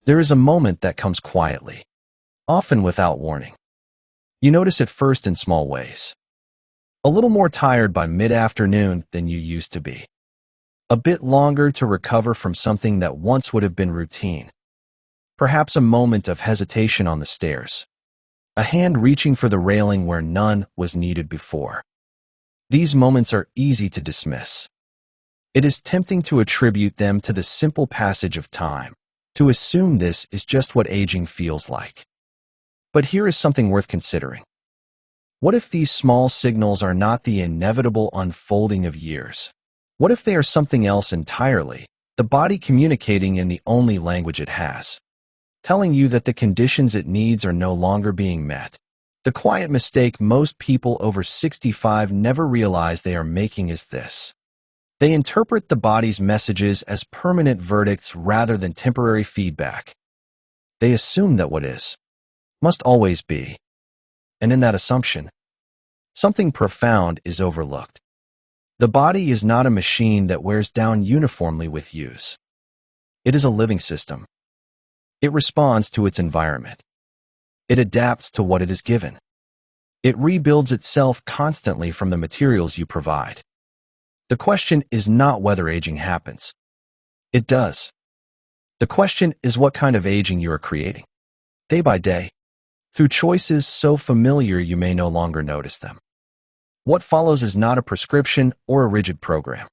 There is a moment that comes quietly, often without warning. You notice it first in small ways. A little more tired by mid-afternoon than you used to be. A bit longer to recover from something that once would have been routine. Perhaps a moment of hesitation on the stairs. A hand reaching for the railing where none was needed before. These moments are easy to dismiss. It is tempting to attribute them to the simple passage of time, to assume this is just what aging feels like. But here is something worth considering. What if these small signals are not the inevitable unfolding of years? What if they are something else entirely, the body communicating in the only language it has, telling you that the conditions it needs are no longer being met? The quiet mistake most people over 65 never realize they are making is this. They interpret the body's messages as permanent verdicts rather than temporary feedback. They assume that what is, must always be. And in that assumption, something profound is overlooked. The body is not a machine that wears down uniformly with use. It is a living system. It responds to its environment. It adapts to what it is given. It rebuilds itself constantly from the materials you provide. The question is not whether aging happens. It does. The question is what kind of aging you are creating, day by day, through choices so familiar you may no longer notice them. What follows is not a prescription or a rigid program.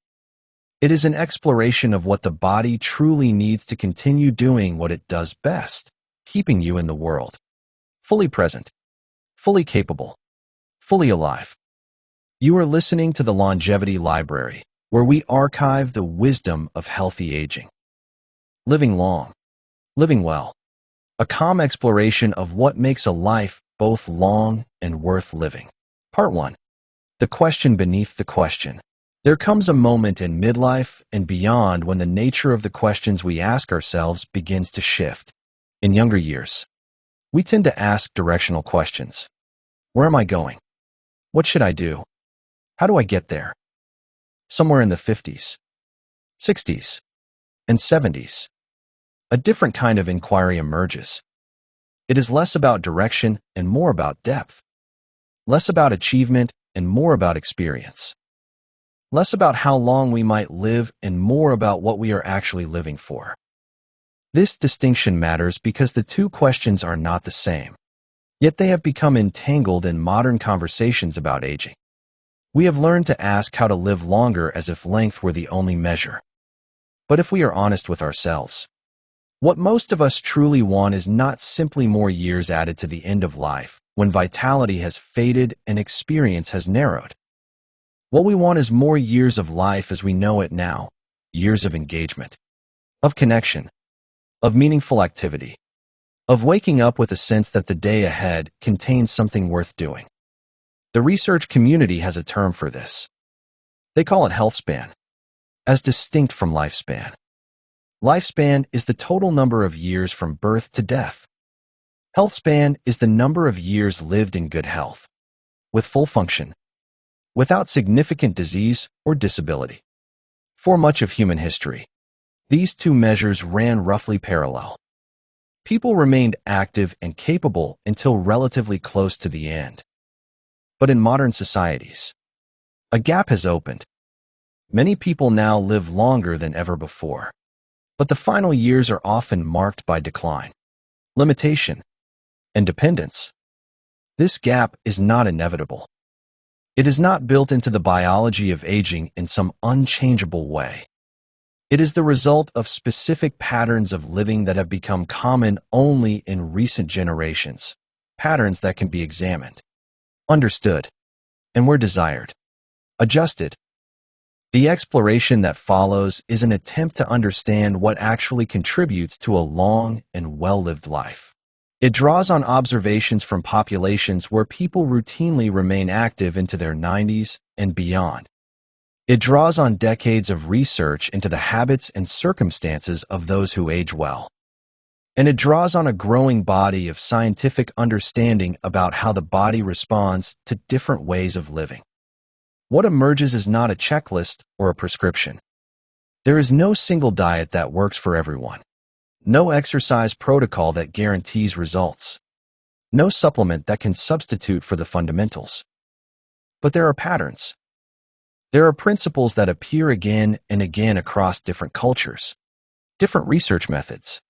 It is an exploration of what the body truly needs to continue doing what it does best, keeping you in the world, fully present, fully capable, fully alive. You are listening to the Longevity Library, where we archive the wisdom of healthy aging. Living long, living well. A calm exploration of what makes a life both long and worth living. Part 1. The question beneath the question. There comes a moment in midlife and beyond when the nature of the questions we ask ourselves begins to shift. In younger years, we tend to ask directional questions. Where am I going? What should I do? How do I get there? Somewhere in the 50s, 60s, and 70s, a different kind of inquiry emerges. It is less about direction and more about depth. Less about achievement and more about experience. Less about how long we might live and more about what we are actually living for. This distinction matters because the two questions are not the same. Yet they have become entangled in modern conversations about aging. We have learned to ask how to live longer as if length were the only measure. But if we are honest with ourselves, what most of us truly want is not simply more years added to the end of life, when vitality has faded and experience has narrowed. What we want is more years of life as we know it now, years of engagement, of connection, of meaningful activity, of waking up with a sense that the day ahead contains something worth doing. The research community has a term for this. They call it health span, as distinct from lifespan. Lifespan is the total number of years from birth to death. Health span is the number of years lived in good health, with full function, without significant disease or disability. For much of human history, these two measures ran roughly parallel. People remained active and capable until relatively close to the end. But in modern societies, a gap has opened. Many people now live longer than ever before, but the final years are often marked by decline, limitation, and dependence. This gap is not inevitable. It is not built into the biology of aging in some unchangeable way. It is the result of specific patterns of living that have become common only in recent generations, patterns that can be examined, understood, and where desired, adjusted. The exploration that follows is an attempt to understand what actually contributes to a long and well-lived life. It draws on observations from populations where people routinely remain active into their 90s and beyond. It draws on decades of research into the habits and circumstances of those who age well. And it draws on a growing body of scientific understanding about how the body responds to different ways of living. What emerges is not a checklist or a prescription. There is no single diet that works for everyone. No exercise protocol that guarantees results. No supplement that can substitute for the fundamentals. But there are patterns. There are principles that appear again and again across different cultures, different research methods,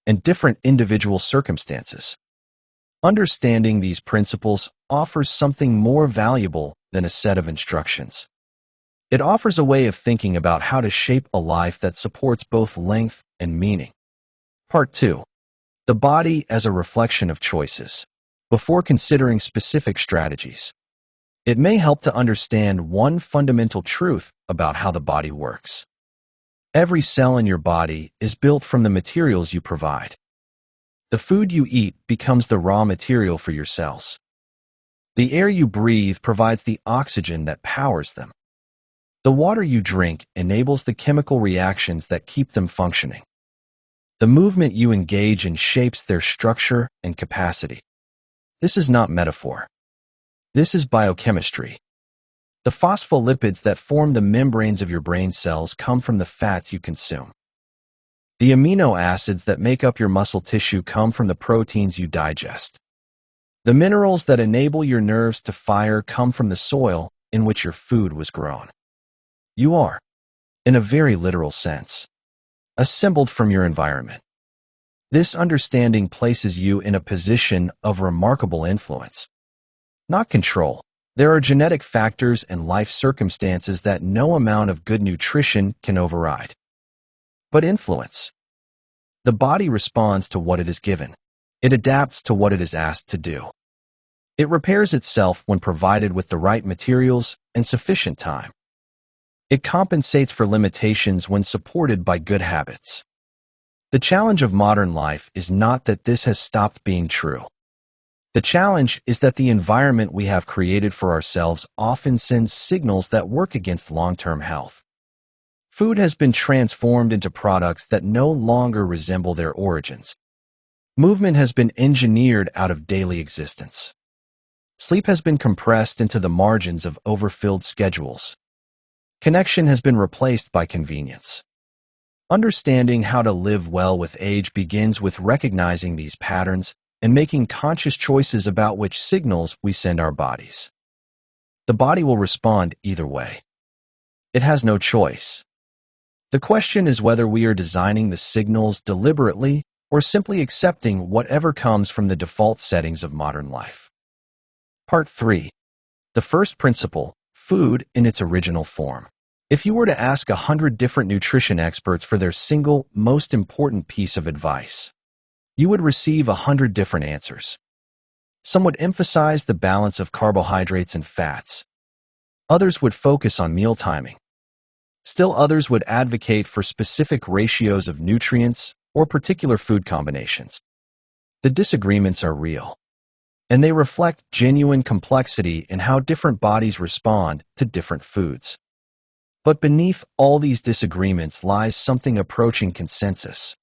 and different individual circumstances. Understanding these principles offers something more valuable than a set of instructions. It offers a way of thinking about how to shape a life that supports both length and meaning. Part 2. The body as a reflection of choices. Before considering specific strategies, it may help to understand one fundamental truth about how the body works. Every cell in your body is built from the materials you provide. The food you eat becomes the raw material for your cells. The air you breathe provides the oxygen that powers them. The water you drink enables the chemical reactions that keep them functioning. The movement you engage in shapes their structure and capacity. This is not metaphor. This is biochemistry. The phospholipids that form the membranes of your brain cells come from the fats you consume. The amino acids that make up your muscle tissue come from the proteins you digest. The minerals that enable your nerves to fire come from the soil in which your food was grown. You are, in a very literal sense, assembled from your environment. This understanding places you in a position of remarkable influence, not control. There are genetic factors and life circumstances that no amount of good nutrition can override. But influence. The body responds to what it is given. It adapts to what it is asked to do. It repairs itself when provided with the right materials and sufficient time. It compensates for limitations when supported by good habits. The challenge of modern life is not that this has stopped being true. The challenge is that the environment we have created for ourselves often sends signals that work against long-term health. Food has been transformed into products that no longer resemble their origins. Movement has been engineered out of daily existence. Sleep has been compressed into the margins of overfilled schedules. Connection has been replaced by convenience. Understanding how to live well with age begins with recognizing these patterns and making conscious choices about which signals we send our bodies. The body will respond either way. It has no choice. The question is whether we are designing the signals deliberately or simply accepting whatever comes from the default settings of modern life. Part 3. The first principle, food in its original form. If you were to ask 100 different nutrition experts for their single, most important piece of advice, you would receive 100 different answers. Some would emphasize the balance of carbohydrates and fats. Others would focus on meal timing. Still others would advocate for specific ratios of nutrients or particular food combinations. The disagreements are real, and they reflect genuine complexity in how different bodies respond to different foods. But beneath all these disagreements lies something approaching consensus.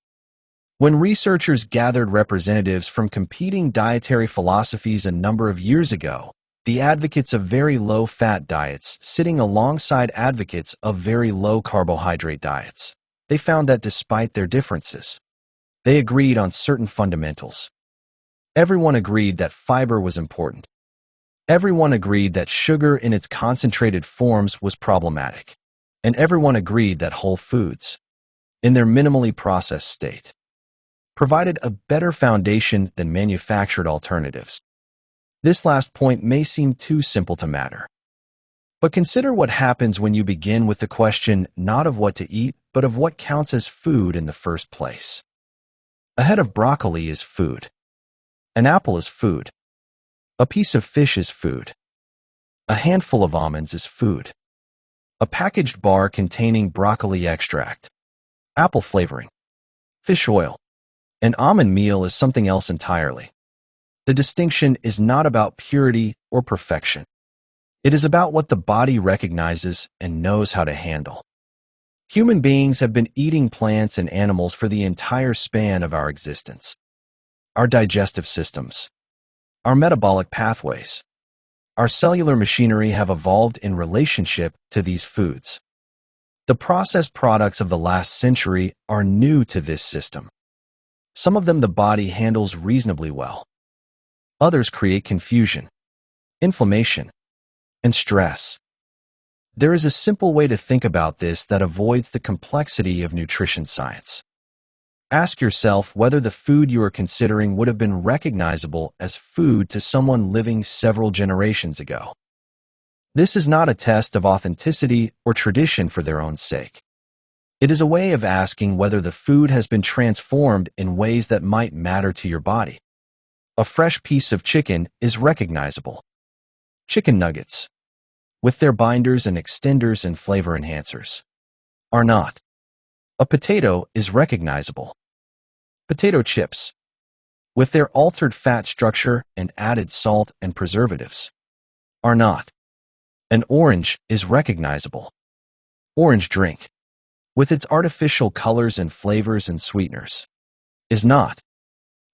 When researchers gathered representatives from competing dietary philosophies a number of years ago, the advocates of very low-fat diets sitting alongside advocates of very low-carbohydrate diets, they found that despite their differences, they agreed on certain fundamentals. Everyone agreed that fiber was important. Everyone agreed that sugar in its concentrated forms was problematic. And everyone agreed that whole foods, in their minimally processed state, provided a better foundation than manufactured alternatives. This last point may seem too simple to matter. But consider what happens when you begin with the question not of what to eat, but of what counts as food in the first place. A head of broccoli is food. An apple is food. A piece of fish is food. A handful of almonds is food. A packaged bar containing broccoli extract, apple flavoring, fish oil, and almond meal is something else entirely. The distinction is not about purity or perfection. It is about what the body recognizes and knows how to handle. Human beings have been eating plants and animals for the entire span of our existence. Our digestive systems, our metabolic pathways, our cellular machinery have evolved in relationship to these foods. The processed products of the last century are new to this system. Some of them the body handles reasonably well. Others create confusion, inflammation, and stress. There is a simple way to think about this that avoids the complexity of nutrition science. Ask yourself whether the food you are considering would have been recognizable as food to someone living several generations ago. This is not a test of authenticity or tradition for their own sake. It is a way of asking whether the food has been transformed in ways that might matter to your body. A fresh piece of chicken is recognizable. Chicken nuggets, with their binders and extenders and flavor enhancers, are not. A potato is recognizable. Potato chips, with their altered fat structure and added salt and preservatives, are not. An orange is recognizable. Orange drink, with its artificial colors and flavors and sweeteners, is not.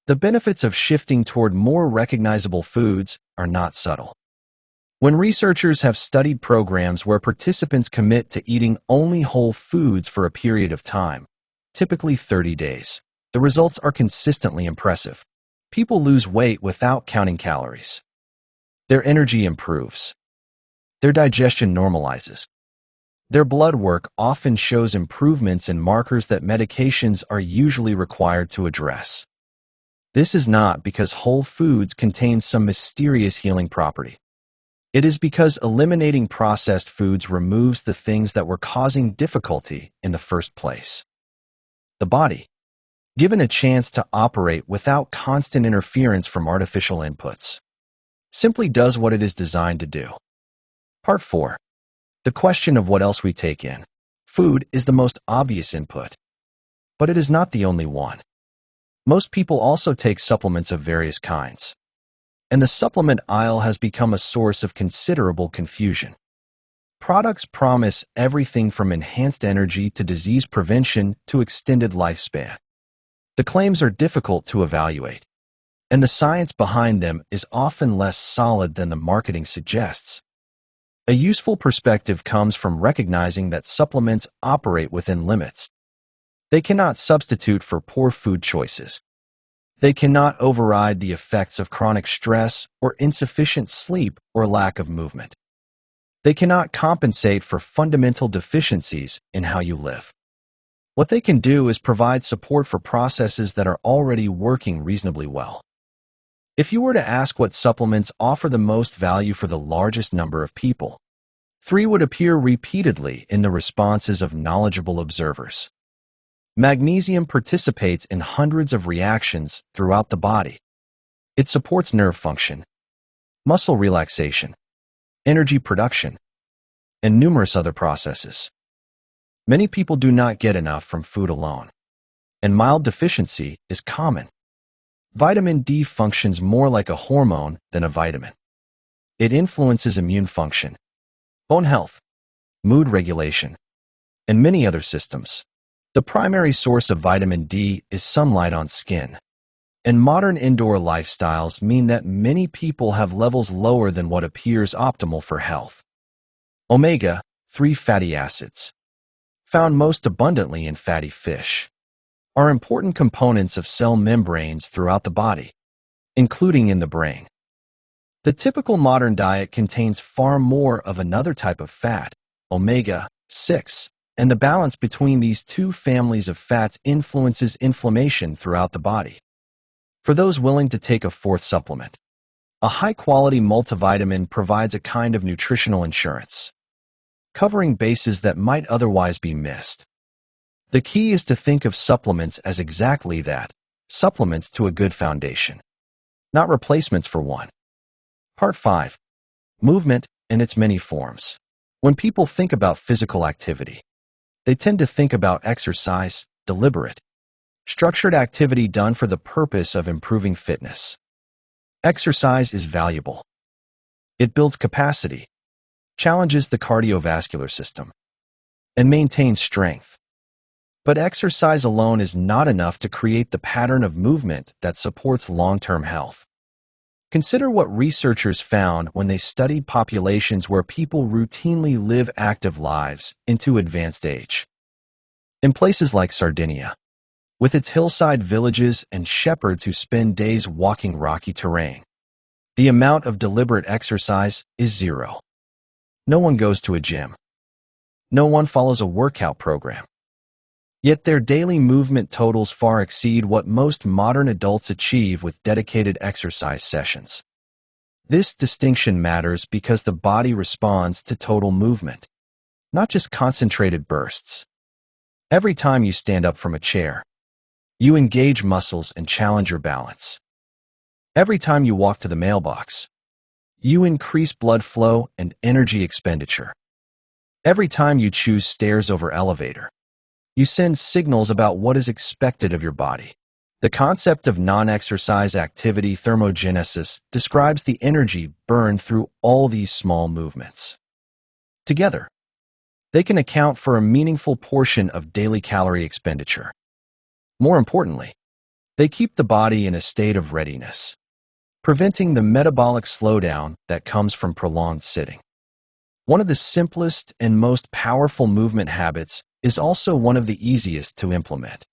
The benefits of shifting toward more recognizable foods are not subtle. When researchers have studied programs where participants commit to eating only whole foods for a period of time, typically 30 days, the results are consistently impressive. People lose weight without counting calories. Their energy improves. Their digestion normalizes. Their blood work often shows improvements in markers that medications are usually required to address. This is not because whole foods contain some mysterious healing property. It is because eliminating processed foods removes the things that were causing difficulty in the first place. The body, given a chance to operate without constant interference from artificial inputs, simply does what it is designed to do. Part 4. The question of what else we take in. Food is the most obvious input, but it is not the only one. Most people also take supplements of various kinds, and the supplement aisle has become a source of considerable confusion. Products promise everything from enhanced energy to disease prevention to extended lifespan. The claims are difficult to evaluate, and the science behind them is often less solid than the marketing suggests. A useful perspective comes from recognizing that supplements operate within limits. They cannot substitute for poor food choices. They cannot override the effects of chronic stress or insufficient sleep or lack of movement. They cannot compensate for fundamental deficiencies in how you live. What they can do is provide support for processes that are already working reasonably well. If you were to ask what supplements offer the most value for the largest number of people, 3 would appear repeatedly in the responses of knowledgeable observers. Magnesium participates in hundreds of reactions throughout the body. It supports nerve function, muscle relaxation, energy production, and numerous other processes. Many people do not get enough from food alone, and mild deficiency is common. Vitamin D functions more like a hormone than a vitamin. It influences immune function, bone health, mood regulation, and many other systems. The primary source of vitamin D is sunlight on skin, and modern indoor lifestyles mean that many people have levels lower than what appears optimal for health. Omega-3 fatty acids, found most abundantly in fatty fish, are important components of cell membranes throughout the body, including in the brain. The typical modern diet contains far more of another type of fat, omega-6, and the balance between these two families of fats influences inflammation throughout the body. For those willing to take a fourth supplement, a high-quality multivitamin provides a kind of nutritional insurance, covering bases that might otherwise be missed. The key is to think of supplements as exactly that, supplements to a good foundation, not replacements for one. Part 5. Movement in its many forms. When people think about physical activity, they tend to think about exercise, deliberate, structured activity done for the purpose of improving fitness. Exercise is valuable. It builds capacity, challenges the cardiovascular system, and maintains strength. But exercise alone is not enough to create the pattern of movement that supports long-term health. Consider what researchers found when they studied populations where people routinely live active lives into advanced age. In places like Sardinia, with its hillside villages and shepherds who spend days walking rocky terrain. The amount of deliberate exercise is zero. No one goes to a gym. No one follows a workout program. Yet their daily movement totals far exceed what most modern adults achieve with dedicated exercise sessions. This distinction matters because the body responds to total movement, not just concentrated bursts. Every time you stand up from a chair, you engage muscles and challenge your balance. Every time you walk to the mailbox, you increase blood flow and energy expenditure. Every time you choose stairs over elevator, you send signals about what is expected of your body. The concept of non-exercise activity thermogenesis describes the energy burned through all these small movements. Together, they can account for a meaningful portion of daily calorie expenditure. More importantly, they keep the body in a state of readiness, preventing the metabolic slowdown that comes from prolonged sitting. One of the simplest and most powerful movement habits is also one of the easiest to implement.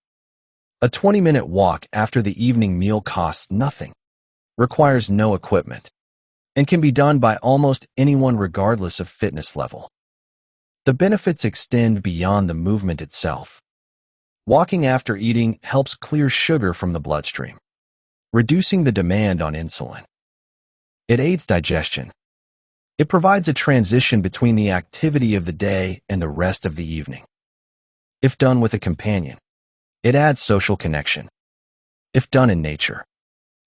A 20-minute walk after the evening meal costs nothing, requires no equipment, and can be done by almost anyone regardless of fitness level. The benefits extend beyond the movement itself. Walking after eating helps clear sugar from the bloodstream, reducing the demand on insulin. It aids digestion. It provides a transition between the activity of the day and the rest of the evening. If done with a companion, it adds social connection. If done in nature,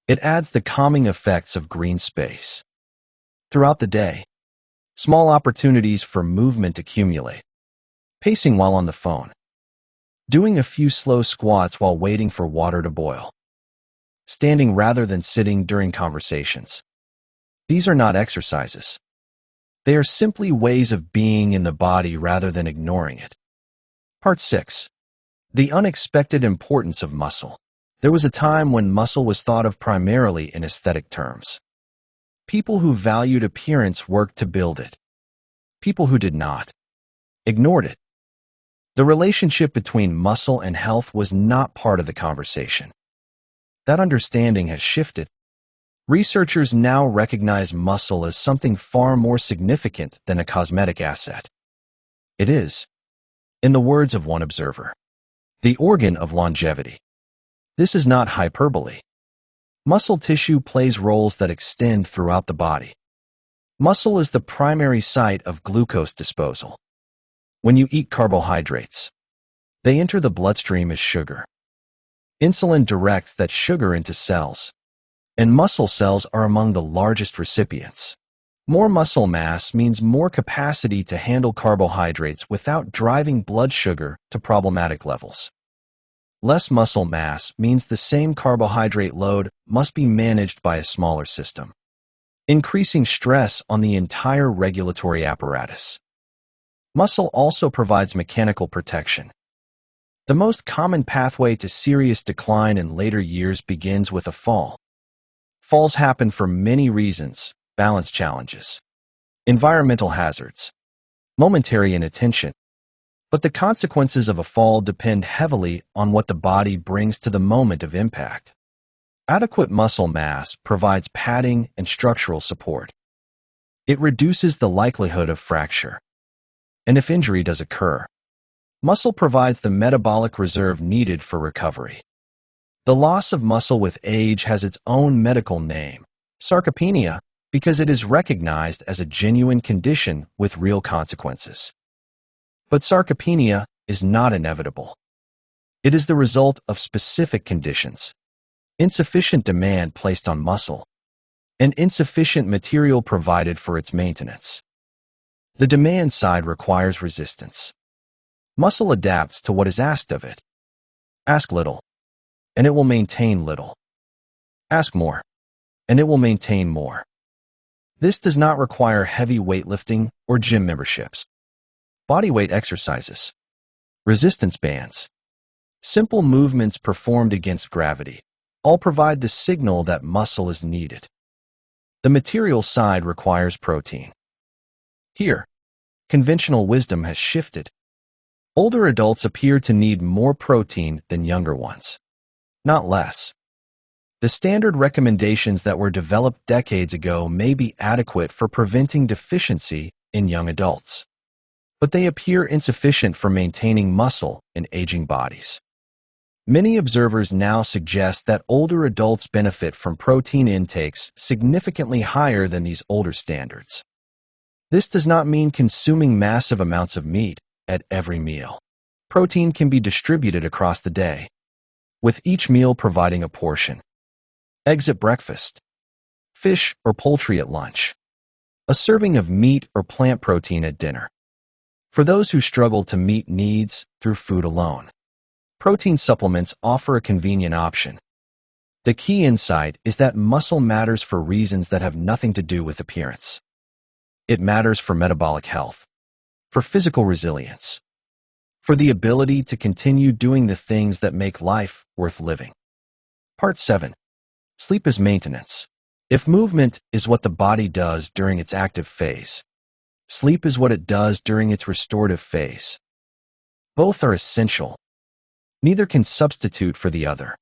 it adds the calming effects of green space. Throughout the day, small opportunities for movement accumulate. Pacing while on the phone. Doing a few slow squats while waiting for water to boil. Standing rather than sitting during conversations. These are not exercises. They are simply ways of being in the body rather than ignoring it. Part 6. The unexpected importance of muscle. There was a time when muscle was thought of primarily in aesthetic terms. People who valued appearance worked to build it. People who did not ignored it. The relationship between muscle and health was not part of the conversation. That understanding has shifted. Researchers now recognize muscle as something far more significant than a cosmetic asset. It is, in the words of one observer, the organ of longevity. This is not hyperbole. Muscle tissue plays roles that extend throughout the body. Muscle is the primary site of glucose disposal. When you eat carbohydrates, they enter the bloodstream as sugar. Insulin directs that sugar into cells, and muscle cells are among the largest recipients. More muscle mass means more capacity to handle carbohydrates without driving blood sugar to problematic levels. Less muscle mass means the same carbohydrate load must be managed by a smaller system, increasing stress on the entire regulatory apparatus. Muscle also provides mechanical protection. The most common pathway to serious decline in later years begins with a fall. Falls happen for many reasons: balance challenges, environmental hazards, momentary inattention. But the consequences of a fall depend heavily on what the body brings to the moment of impact. Adequate muscle mass provides padding and structural support. It reduces the likelihood of fracture. And if injury does occur, muscle provides the metabolic reserve needed for recovery. The loss of muscle with age has its own medical name, sarcopenia, because it is recognized as a genuine condition with real consequences. But sarcopenia is not inevitable. It is the result of specific conditions: insufficient demand placed on muscle, and insufficient material provided for its maintenance. The demand side requires resistance. Muscle adapts to what is asked of it. Ask little, and it will maintain little. Ask more, and it will maintain more. This does not require heavy weightlifting or gym memberships. Bodyweight exercises, resistance bands, simple movements performed against gravity, all provide the signal that muscle is needed. The material side requires protein. Here, conventional wisdom has shifted. Older adults appear to need more protein than younger ones, not less. The standard recommendations that were developed decades ago may be adequate for preventing deficiency in young adults, but they appear insufficient for maintaining muscle in aging bodies. Many observers now suggest that older adults benefit from protein intakes significantly higher than these older standards. This does not mean consuming massive amounts of meat at every meal. Protein can be distributed across the day, with each meal providing a portion. Eggs at breakfast, fish or poultry at lunch, a serving of meat or plant protein at dinner. For those who struggle to meet needs through food alone, protein supplements offer a convenient option. The key insight is that muscle matters for reasons that have nothing to do with appearance. It matters for metabolic health, for physical resilience, for the ability to continue doing the things that make life worth living. Part 7. Sleep as maintenance. If movement is what the body does during its active phase, sleep is what it does during its restorative phase. Both are essential. Neither can substitute for the other.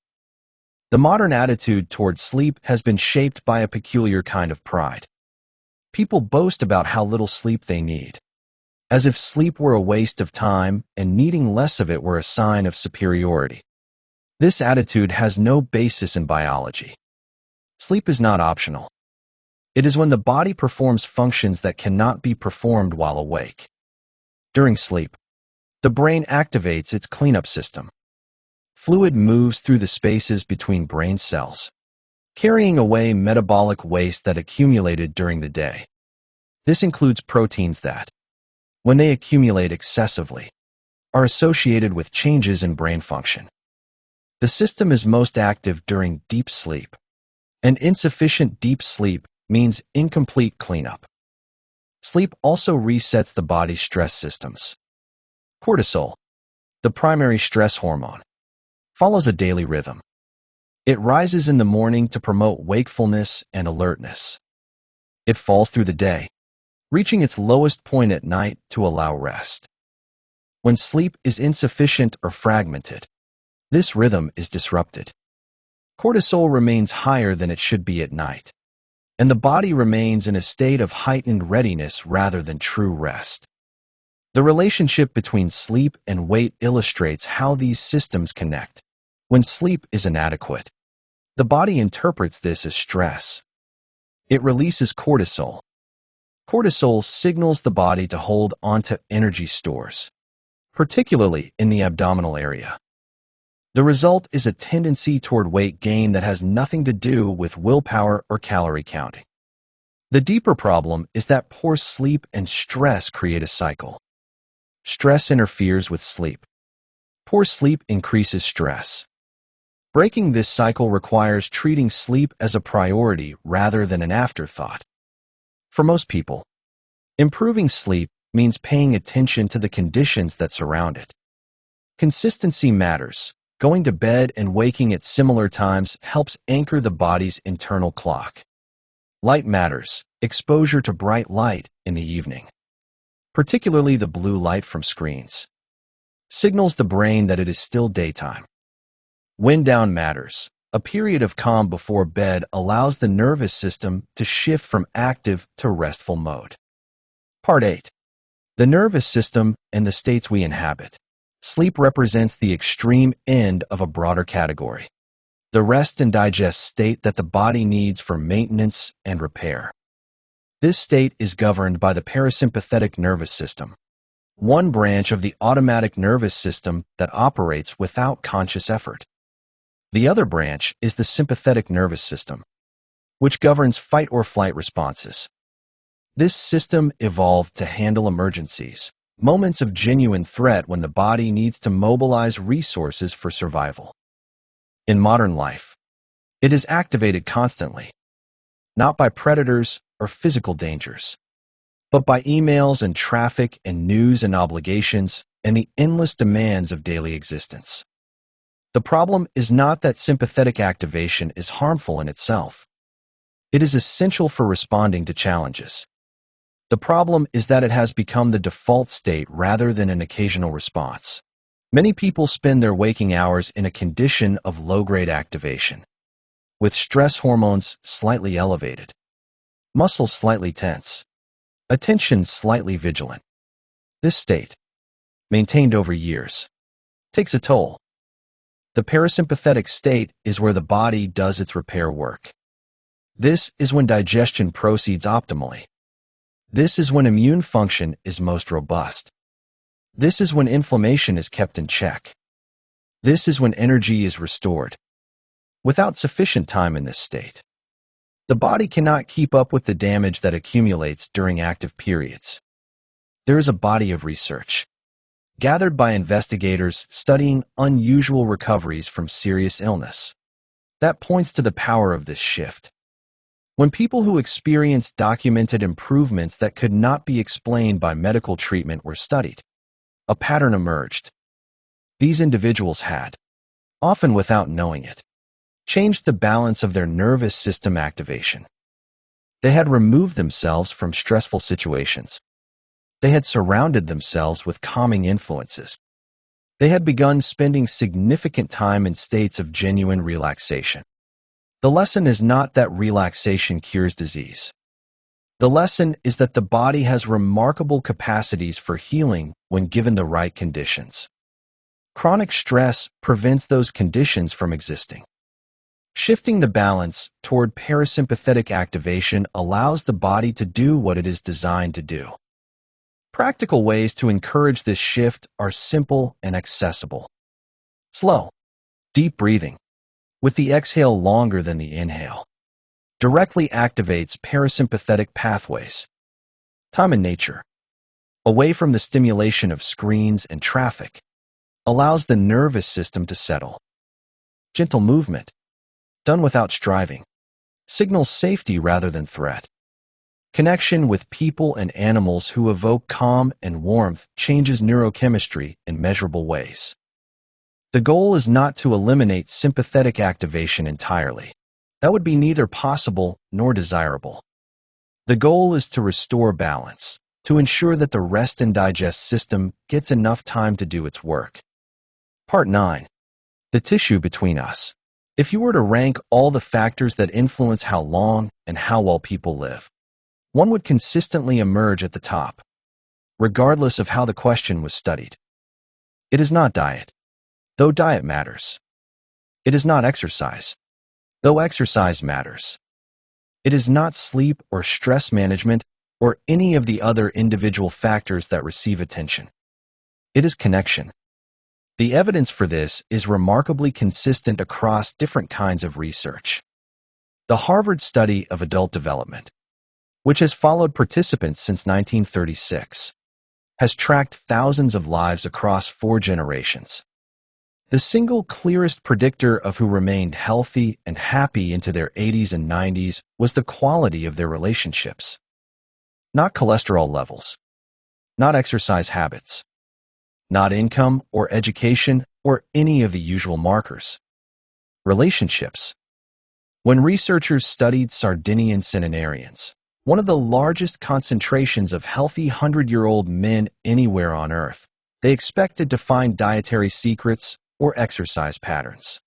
The modern attitude toward sleep has been shaped by a peculiar kind of pride. People boast about how little sleep they need, as if sleep were a waste of time and needing less of it were a sign of superiority. This attitude has no basis in biology. Sleep is not optional. It is when the body performs functions that cannot be performed while awake. During sleep, the brain activates its cleanup system. Fluid moves through the spaces between brain cells, carrying away metabolic waste that accumulated during the day. This includes proteins that, when they accumulate excessively, are associated with changes in brain function. The system is most active during deep sleep, and insufficient deep sleep means incomplete cleanup. Sleep also resets the body's stress systems. Cortisol, the primary stress hormone, follows a daily rhythm. It rises in the morning to promote wakefulness and alertness. It falls through the day, reaching its lowest point at night to allow rest. When sleep is insufficient or fragmented, this rhythm is disrupted. Cortisol remains higher than it should be at night, and the body remains in a state of heightened readiness rather than true rest. The relationship between sleep and weight illustrates how these systems connect. When sleep is inadequate, the body interprets this as stress. It releases cortisol. Cortisol signals the body to hold onto energy stores, particularly in the abdominal area. The result is a tendency toward weight gain that has nothing to do with willpower or calorie counting. The deeper problem is that poor sleep and stress create a cycle. Stress interferes with sleep. Poor sleep increases stress. Breaking this cycle requires treating sleep as a priority rather than an afterthought. For most people, improving sleep means paying attention to the conditions that surround it. Consistency matters. Going to bed and waking at similar times helps anchor the body's internal clock. Light matters. Exposure to bright light in the evening, particularly the blue light from screens, signals the brain that it is still daytime. Wind down matters. A period of calm before bed allows the nervous system to shift from active to restful mode. Part 8. The nervous system and the states we inhabit. Sleep represents the extreme end of a broader category, the rest and digest state that the body needs for maintenance and repair. This state is governed by the parasympathetic nervous system, one branch of the automatic nervous system that operates without conscious effort. The other branch is the sympathetic nervous system, which governs fight or flight responses. This system evolved to handle emergencies, moments of genuine threat when the body needs to mobilize resources for survival. In modern life, it is activated constantly, not by predators or physical dangers, but by emails and traffic and news and obligations and the endless demands of daily existence. The problem is not that sympathetic activation is harmful in itself. It is essential for responding to challenges. The problem is that it has become the default state rather than an occasional response. Many people spend their waking hours in a condition of low-grade activation, with stress hormones slightly elevated, muscles slightly tense, attention slightly vigilant. This state, maintained over years, takes a toll. The parasympathetic state is where the body does its repair work. This is when digestion proceeds optimally. This is when immune function is most robust. This is when inflammation is kept in check. This is when energy is restored. Without sufficient time in this state, the body cannot keep up with the damage that accumulates during active periods. There is a body of research, gathered by investigators studying unusual recoveries from serious illness, that points to the power of this shift. When people who experienced documented improvements that could not be explained by medical treatment were studied, a pattern emerged. These individuals had, often without knowing it, changed the balance of their nervous system activation. They had removed themselves from stressful situations. They had surrounded themselves with calming influences. They had begun spending significant time in states of genuine relaxation. The lesson is not that relaxation cures disease. The lesson is that the body has remarkable capacities for healing when given the right conditions. Chronic stress prevents those conditions from existing. Shifting the balance toward parasympathetic activation allows the body to do what it is designed to do. Practical ways to encourage this shift are simple and accessible. Slow, deep breathing, with the exhale longer than the inhale, directly activates parasympathetic pathways. Time in nature, away from the stimulation of screens and traffic, allows the nervous system to settle. Gentle movement, done without striving, signals safety rather than threat. Connection with people and animals who evoke calm and warmth changes neurochemistry in measurable ways. The goal is not to eliminate sympathetic activation entirely. That would be neither possible nor desirable. The goal is to restore balance, to ensure that the rest and digest system gets enough time to do its work. Part 9. The tissue between us. If you were to rank all the factors that influence how long and how well people live, one would consistently emerge at the top, regardless of how the question was studied. It is not diet, though diet matters. It is not exercise, though exercise matters. It is not sleep or stress management or any of the other individual factors that receive attention. It is connection. The evidence for this is remarkably consistent across different kinds of research. The Harvard study of adult development, which has followed participants since 1936, has tracked thousands of lives across 4 generations. The single clearest predictor of who remained healthy and happy into their 80s and 90s was the quality of their relationships. Not cholesterol levels, not exercise habits, not income or education or any of the usual markers. Relationships. When researchers studied Sardinian centenarians, one of the largest concentrations of healthy 100-year-old men anywhere on Earth, they expected to find dietary secrets or exercise patterns.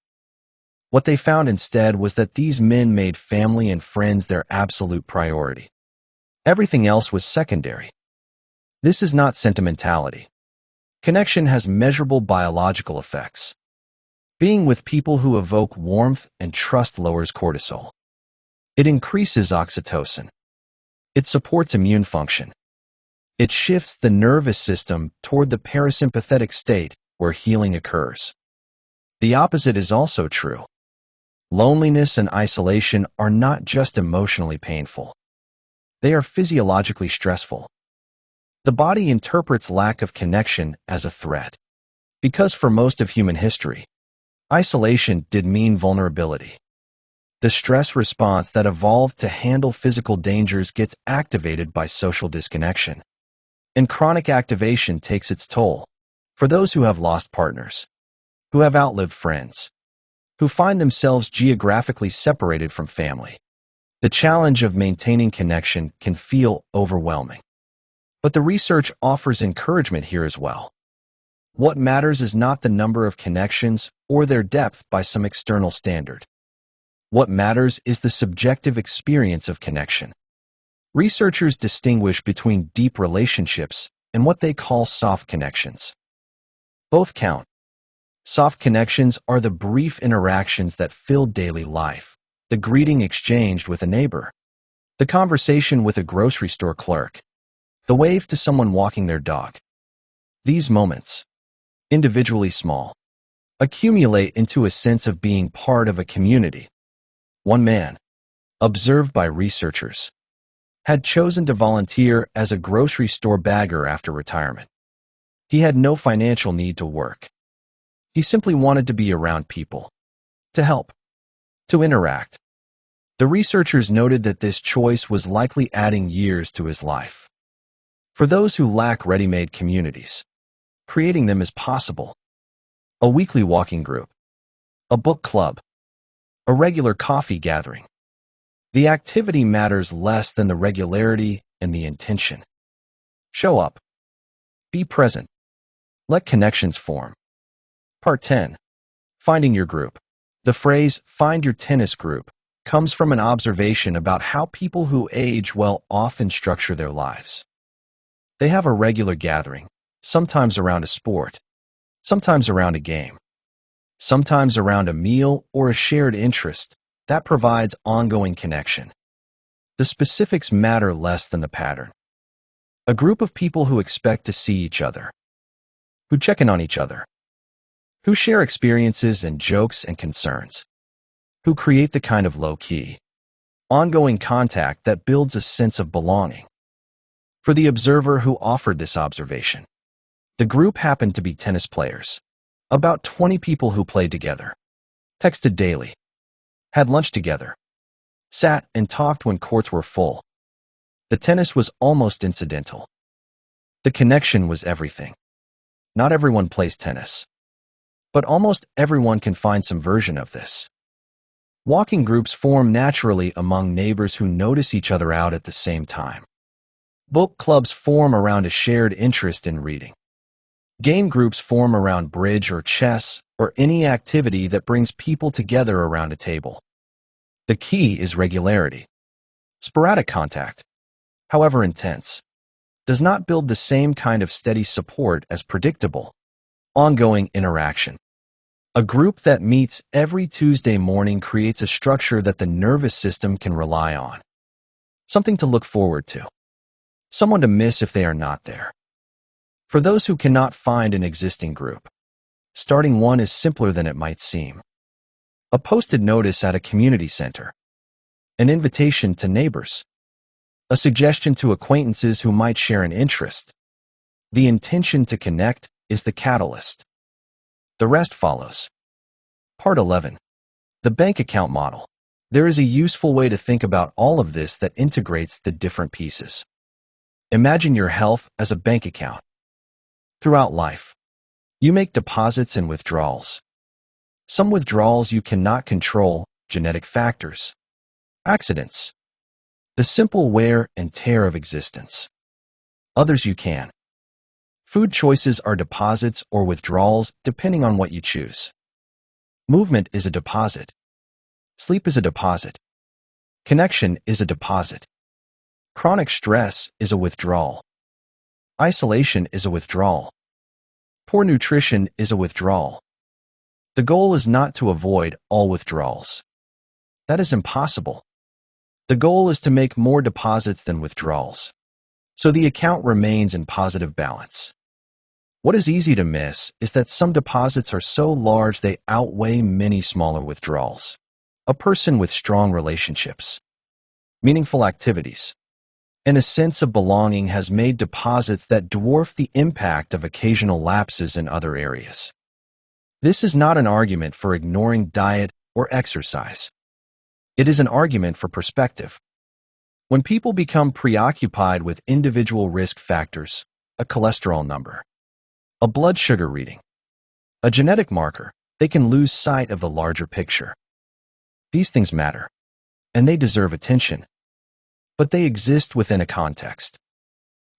What they found instead was that these men made family and friends their absolute priority. Everything else was secondary. This is not sentimentality. Connection has measurable biological effects. Being with people who evoke warmth and trust lowers cortisol. It increases oxytocin. It supports immune function. It shifts the nervous system toward the parasympathetic state where healing occurs. The opposite is also true. Loneliness and isolation are not just emotionally painful. They are physiologically stressful. The body interprets lack of connection as a threat, because for most of human history, isolation did mean vulnerability. The stress response that evolved to handle physical dangers gets activated by social disconnection. And chronic activation takes its toll for those who have lost partners, who have outlived friends, who find themselves geographically separated from family. The challenge of maintaining connection can feel overwhelming. But the research offers encouragement here as well. What matters is not the number of connections or their depth by some external standard. What matters is the subjective experience of connection. Researchers distinguish between deep relationships and what they call soft connections. Both count. Soft connections are the brief interactions that fill daily life, the greeting exchanged with a neighbor, the conversation with a grocery store clerk, the wave to someone walking their dog. These moments, individually small, accumulate into a sense of being part of a community. One man, observed by researchers, had chosen to volunteer as a grocery store bagger after retirement. He had no financial need to work. He simply wanted to be around people, to help, to interact. The researchers noted that this choice was likely adding years to his life. For those who lack ready-made communities, creating them is possible. A weekly walking group, a book club, a regular coffee gathering. The activity matters less than the regularity and the intention. Show up. Be present. Let connections form. Part 10. Finding your group. The phrase, "find your tennis group," comes from an observation about how people who age well often structure their lives. They have a regular gathering, sometimes around a sport, sometimes around a game, sometimes around a meal or a shared interest that provides ongoing connection. The specifics matter less than the pattern. A group of people who expect to see each other, who check in on each other, who share experiences and jokes and concerns, who create the kind of low-key, ongoing contact that builds a sense of belonging. For the observer who offered this observation, the group happened to be tennis players, about 20 people who played together, texted daily, had lunch together, sat and talked when courts were full. The tennis was almost incidental. The connection was everything. Not everyone plays tennis, but almost everyone can find some version of this. Walking groups form naturally among neighbors who notice each other out at the same time. Book clubs form around a shared interest in reading. Game groups form around bridge or chess or any activity that brings people together around a table. The key is regularity. Sporadic contact, however intense, does not build the same kind of steady support as predictable, ongoing interaction. A group that meets every Tuesday morning creates a structure that the nervous system can rely on. Something to look forward to. Someone to miss if they are not there. For those who cannot find an existing group, starting one is simpler than it might seem. A posted notice at a community center. An invitation to neighbors. A suggestion to acquaintances who might share an interest. The intention to connect is the catalyst. The rest follows. Part 11. The bank account model. There is a useful way to think about all of this that integrates the different pieces. Imagine your health as a bank account. Throughout life, you make deposits and withdrawals. Some withdrawals you cannot control, genetic factors, accidents, the simple wear and tear of existence. Others you can. Food choices are deposits or withdrawals depending on what you choose. Movement is a deposit. Sleep is a deposit. Connection is a deposit. Chronic stress is a withdrawal. Isolation is a withdrawal. Poor nutrition is a withdrawal. The goal is not to avoid all withdrawals. That is impossible. The goal is to make more deposits than withdrawals, so the account remains in positive balance. What is easy to miss is that some deposits are so large they outweigh many smaller withdrawals. A person with strong relationships, meaningful activities, and a sense of belonging has made deposits that dwarf the impact of occasional lapses in other areas. This is not an argument for ignoring diet or exercise. It is an argument for perspective. When people become preoccupied with individual risk factors, a cholesterol number, a blood sugar reading, a genetic marker, they can lose sight of the larger picture. These things matter, and they deserve attention, but they exist within a context.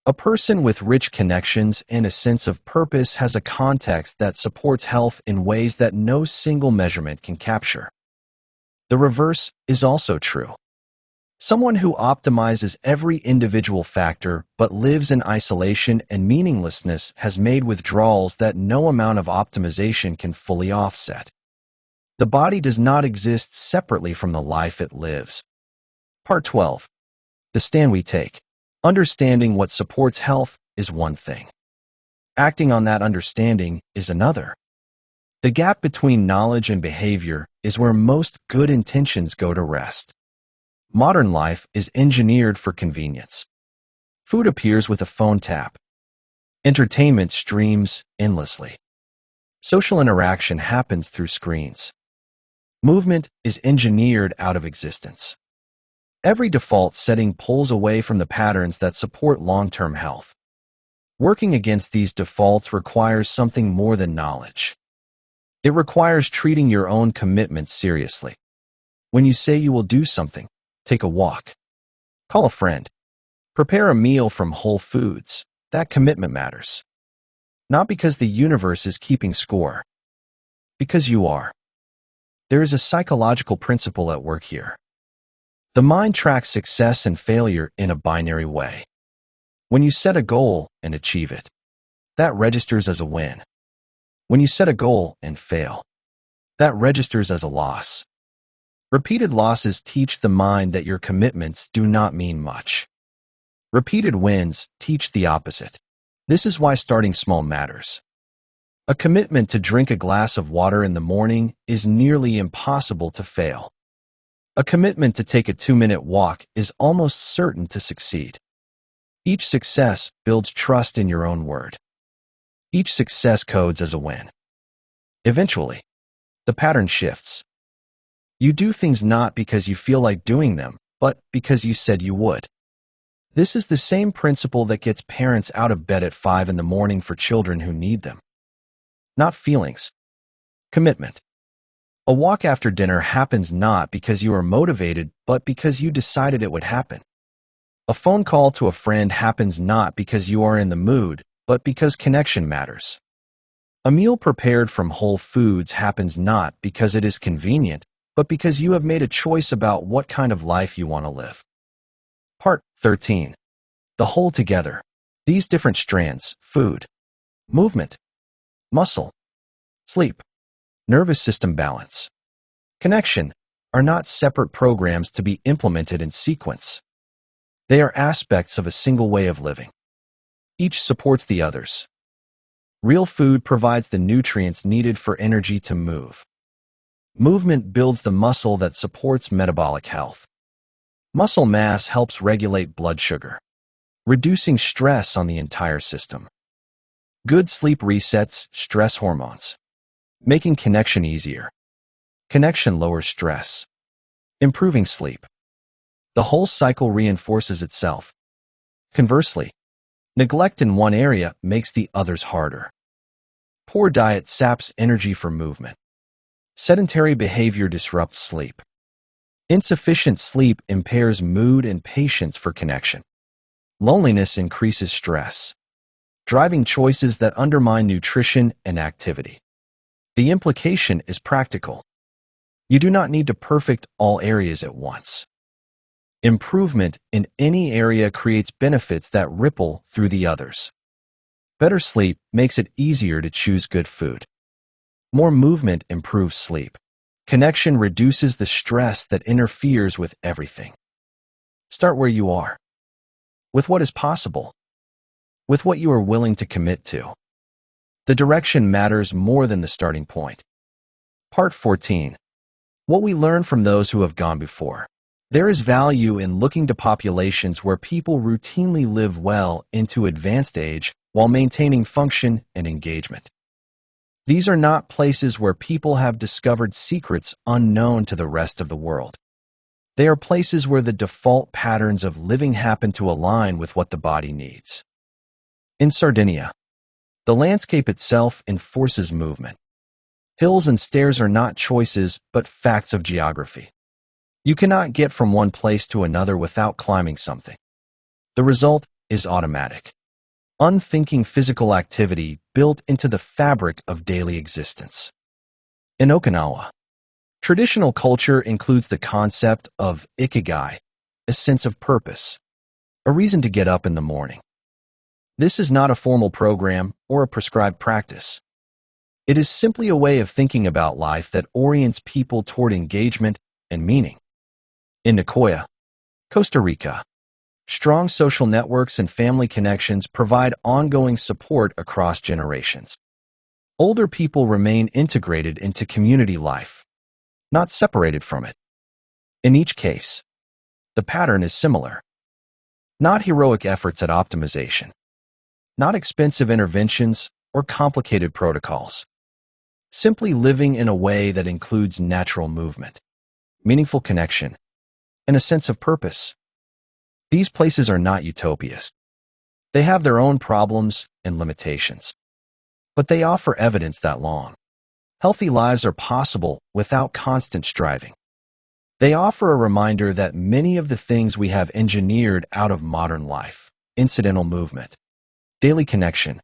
A person with rich connections and a sense of purpose has a context that supports health in ways that no single measurement can capture. The reverse is also true. Someone who optimizes every individual factor but lives in isolation and meaninglessness has made withdrawals that no amount of optimization can fully offset. The body does not exist separately from the life it lives. Part 12. The stand we take. Understanding what supports health is one thing. Acting on that understanding is another. The gap between knowledge and behavior is where most good intentions go to rest. Modern life is engineered for convenience. Food appears with a phone tap. Entertainment streams endlessly. Social interaction happens through screens. Movement is engineered out of existence. Every default setting pulls away from the patterns that support long-term health. Working against these defaults requires something more than knowledge. It requires treating your own commitments seriously. When you say you will do something, take a walk, call a friend, prepare a meal from Whole Foods, that commitment matters. Not because the universe is keeping score, because you are. There is a psychological principle at work here. The mind tracks success and failure in a binary way. When you set a goal and achieve it, that registers as a win. When you set a goal and fail, that registers as a loss. Repeated losses teach the mind that your commitments do not mean much. Repeated wins teach the opposite. This is why starting small matters. A commitment to drink a glass of water in the morning is nearly impossible to fail. A commitment to take a 2-minute walk is almost certain to succeed. Each success builds trust in your own word. Each success codes as a win. Eventually, the pattern shifts. You do things not because you feel like doing them, but because you said you would. This is the same principle that gets parents out of bed at 5 in the morning for children who need them. Not feelings. Commitment. A walk after dinner happens not because you are motivated, but because you decided it would happen. A phone call to a friend happens not because you are in the mood, but because connection matters. A meal prepared from Whole Foods happens not because it is convenient, but because you have made a choice about what kind of life you want to live. Part 13. The whole together. These different strands, food, movement, muscle, sleep, nervous system balance, connection, are not separate programs to be implemented in sequence. They are aspects of a single way of living. Each supports the others. Real food provides the nutrients needed for energy to move. Movement builds the muscle that supports metabolic health. Muscle mass helps regulate blood sugar, reducing stress on the entire system. Good sleep resets stress hormones, making connection easier. Connection lowers stress, improving sleep. The whole cycle reinforces itself. Conversely, neglect in one area makes the others harder. Poor diet saps energy for movement. Sedentary behavior disrupts sleep. Insufficient sleep impairs mood and patience for connection. Loneliness increases stress, driving choices that undermine nutrition and activity. The implication is practical. You do not need to perfect all areas at once. Improvement in any area creates benefits that ripple through the others. Better sleep makes it easier to choose good food. More movement improves sleep. Connection reduces the stress that interferes with everything. Start where you are, with what is possible, with what you are willing to commit to. The direction matters more than the starting point. Part 14. What we learn from those who have gone before. There is value in looking to populations where people routinely live well into advanced age while maintaining function and engagement. These are not places where people have discovered secrets unknown to the rest of the world. They are places where the default patterns of living happen to align with what the body needs. In Sardinia, the landscape itself enforces movement. Hills and stairs are not choices, but facts of geography. You cannot get from one place to another without climbing something. The result is automatic, unthinking physical activity built into the fabric of daily existence. In Okinawa, traditional culture includes the concept of ikigai, a sense of purpose, a reason to get up in the morning. This is not a formal program or a prescribed practice. It is simply a way of thinking about life that orients people toward engagement and meaning. In Nicoya, Costa Rica, strong social networks and family connections provide ongoing support across generations. Older people remain integrated into community life, not separated from it. In each case, the pattern is similar. Not heroic efforts at optimization, not expensive interventions or complicated protocols. Simply living in a way that includes natural movement, meaningful connection, and a sense of purpose. These places are not utopias. They have their own problems and limitations. But they offer evidence that long, healthy lives are possible without constant striving. They offer a reminder that many of the things we have engineered out of modern life, incidental movement, daily connection,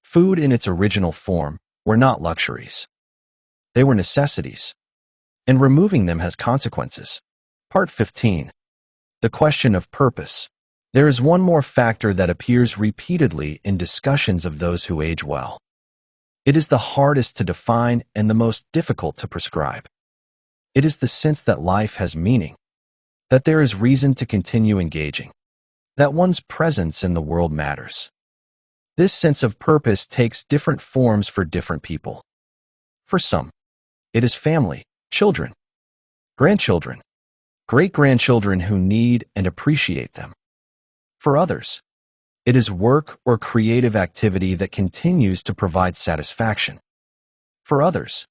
food in its original form, were not luxuries. They were necessities, and removing them has consequences. Part 15. The question of purpose. There is one more factor that appears repeatedly in discussions of those who age well. It is the hardest to define and the most difficult to prescribe. It is the sense that life has meaning, that there is reason to continue engaging, that one's presence in the world matters. This sense of purpose takes different forms for different people. For some, it is family, children, grandchildren, great-grandchildren who need and appreciate them. For others, it is work or creative activity that continues to provide satisfaction. For others,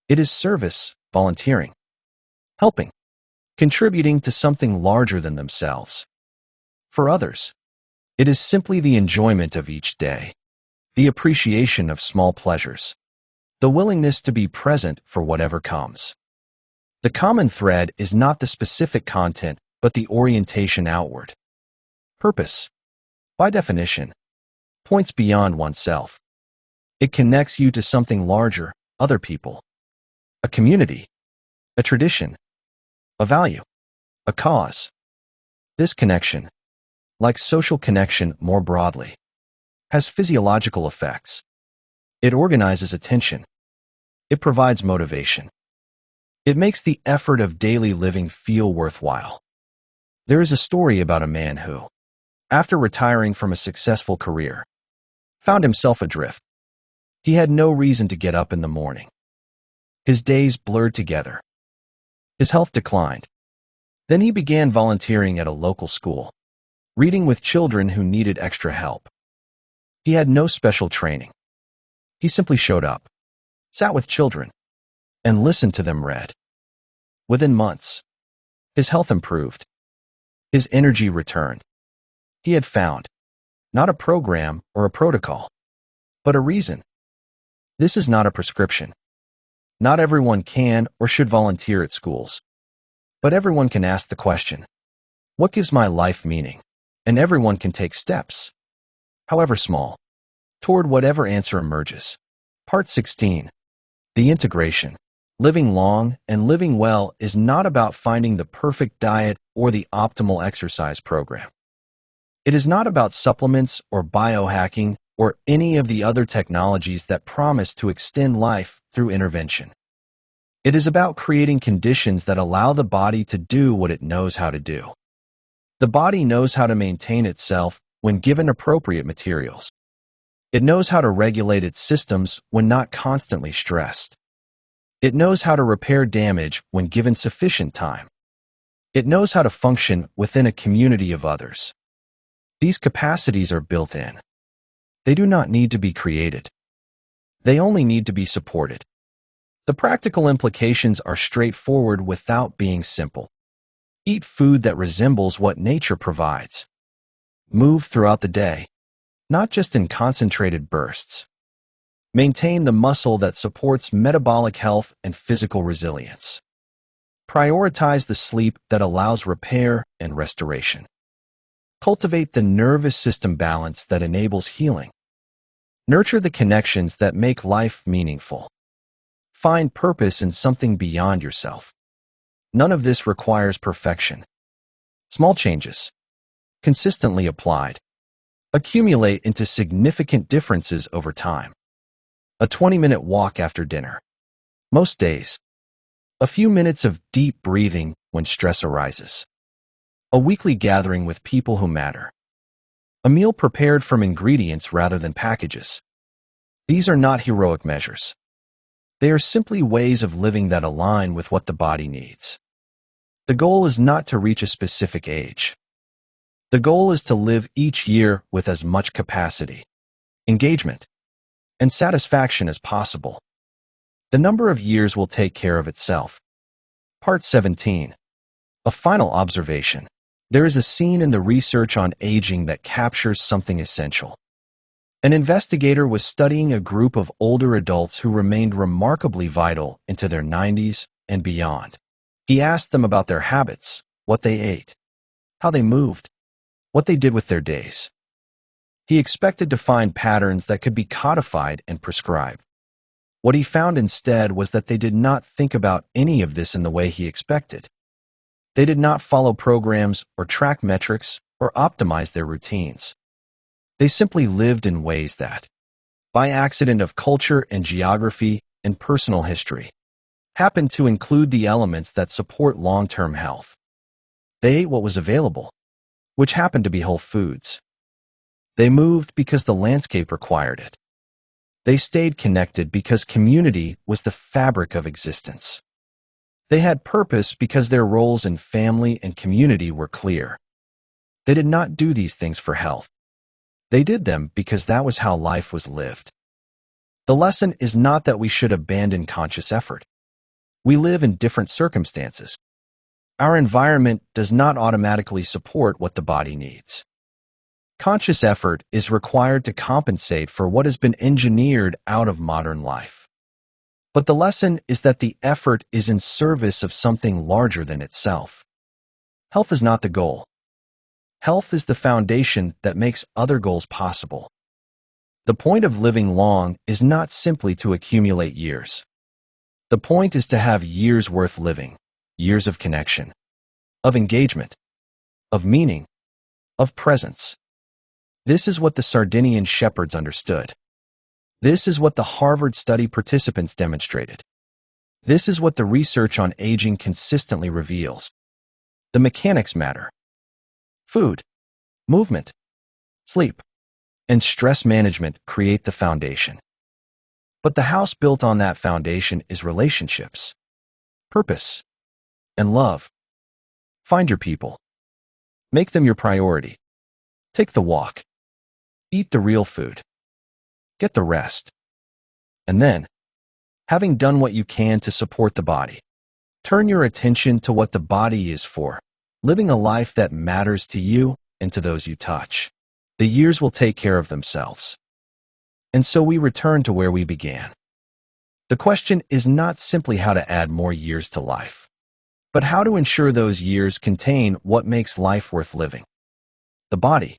it is service, volunteering, helping, contributing to something larger than themselves. For others, it is simply the enjoyment of each day, the appreciation of small pleasures, the willingness to be present for whatever comes. The common thread is not the specific content, but the orientation outward. Purpose, by definition, points beyond oneself. It connects you to something larger, other people, a community, a tradition, a value, a cause. This connection, like social connection more broadly, has physiological effects. It organizes attention. It provides motivation. It makes the effort of daily living feel worthwhile. There is a story about a man who, after retiring from a successful career, found himself adrift. He had no reason to get up in the morning. His days blurred together. His health declined. Then he began volunteering at a local school, reading with children who needed extra help. He had no special training. He simply showed up, sat with children, and listened to them read. Within months, his health improved. His energy returned. He had found, not a program or a protocol, but a reason. This is not a prescription. Not everyone can or should volunteer at schools. But everyone can ask the question, what gives my life meaning? And everyone can take steps, however small, toward whatever answer emerges. Part 16. The integration. Living long and living well is not about finding the perfect diet or the optimal exercise program. It is not about supplements or biohacking or any of the other technologies that promise to extend life through intervention. It is about creating conditions that allow the body to do what it knows how to do. The body knows how to maintain itself when given appropriate materials. It knows how to regulate its systems when not constantly stressed. It knows how to repair damage when given sufficient time. It knows how to function within a community of others. These capacities are built in. They do not need to be created. They only need to be supported. The practical implications are straightforward without being simple. Eat food that resembles what nature provides. Move throughout the day, not just in concentrated bursts. Maintain the muscle that supports metabolic health and physical resilience. Prioritize the sleep that allows repair and restoration. Cultivate the nervous system balance that enables healing. Nurture the connections that make life meaningful. Find purpose in something beyond yourself. None of this requires perfection. Small changes, consistently applied, accumulate into significant differences over time. A 20-minute walk after dinner. Most days. A few minutes of deep breathing when stress arises. A weekly gathering with people who matter. A meal prepared from ingredients rather than packages. These are not heroic measures. They are simply ways of living that align with what the body needs. The goal is not to reach a specific age. The goal is to live each year with as much capacity, engagement, and satisfaction as possible. The number of years will take care of itself. Part 17. A final observation. There is a scene in the research on aging that captures something essential. An investigator was studying a group of older adults who remained remarkably vital into their 90s and beyond. He asked them about their habits, what they ate, how they moved, what they did with their days. He expected to find patterns that could be codified and prescribed. What he found instead was that they did not think about any of this in the way he expected. They did not follow programs or track metrics or optimize their routines. They simply lived in ways that, by accident of culture and geography and personal history, happened to include the elements that support long-term health. They ate what was available, which happened to be whole foods. They moved because the landscape required it. They stayed connected because community was the fabric of existence. They had purpose because their roles in family and community were clear. They did not do these things for health. They did them because that was how life was lived. The lesson is not that we should abandon conscious effort. We live in different circumstances. Our environment does not automatically support what the body needs. Conscious effort is required to compensate for what has been engineered out of modern life. But the lesson is that the effort is in service of something larger than itself. Health is not the goal. Health is the foundation that makes other goals possible. The point of living long is not simply to accumulate years. The point is to have years worth living, years of connection, of engagement, of meaning, of presence. This is what the Sardinian shepherds understood. This is what the Harvard study participants demonstrated. This is what the research on aging consistently reveals. The mechanics matter. Food, movement, sleep, and stress management create the foundation. But the house built on that foundation is relationships, purpose, and love. Find your people. Make them your priority. Take the walk. Eat the real food. Get the rest. And then, having done what you can to support the body, turn your attention to what the body is for, living a life that matters to you and to those you touch. The years will take care of themselves. And so we return to where we began. The question is not simply how to add more years to life, but how to ensure those years contain what makes life worth living. The body,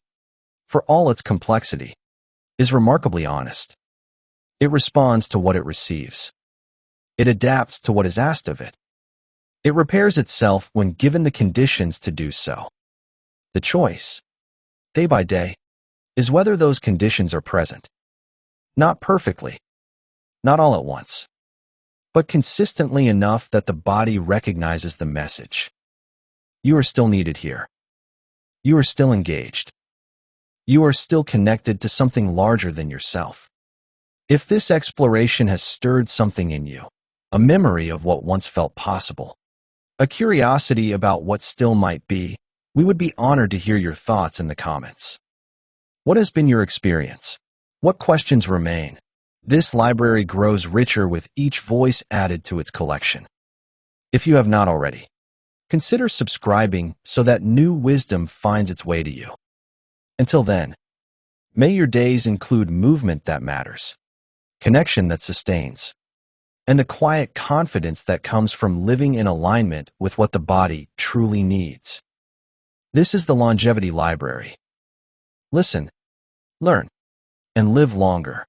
for all its complexity, is remarkably honest. It responds to what it receives. It adapts to what is asked of it. It repairs itself when given the conditions to do so. The choice, day by day, is whether those conditions are present. Not perfectly, not all at once, but consistently enough that the body recognizes the message. You are still needed here. You are still engaged. You are still connected to something larger than yourself. If this exploration has stirred something in you, a memory of what once felt possible, a curiosity about what still might be, we would be honored to hear your thoughts in the comments. What has been your experience? What questions remain? This library grows richer with each voice added to its collection. If you have not already, consider subscribing so that new wisdom finds its way to you. Until then, may your days include movement that matters, connection that sustains, and the quiet confidence that comes from living in alignment with what the body truly needs. This is the longevity library. Listen, learn, and live longer.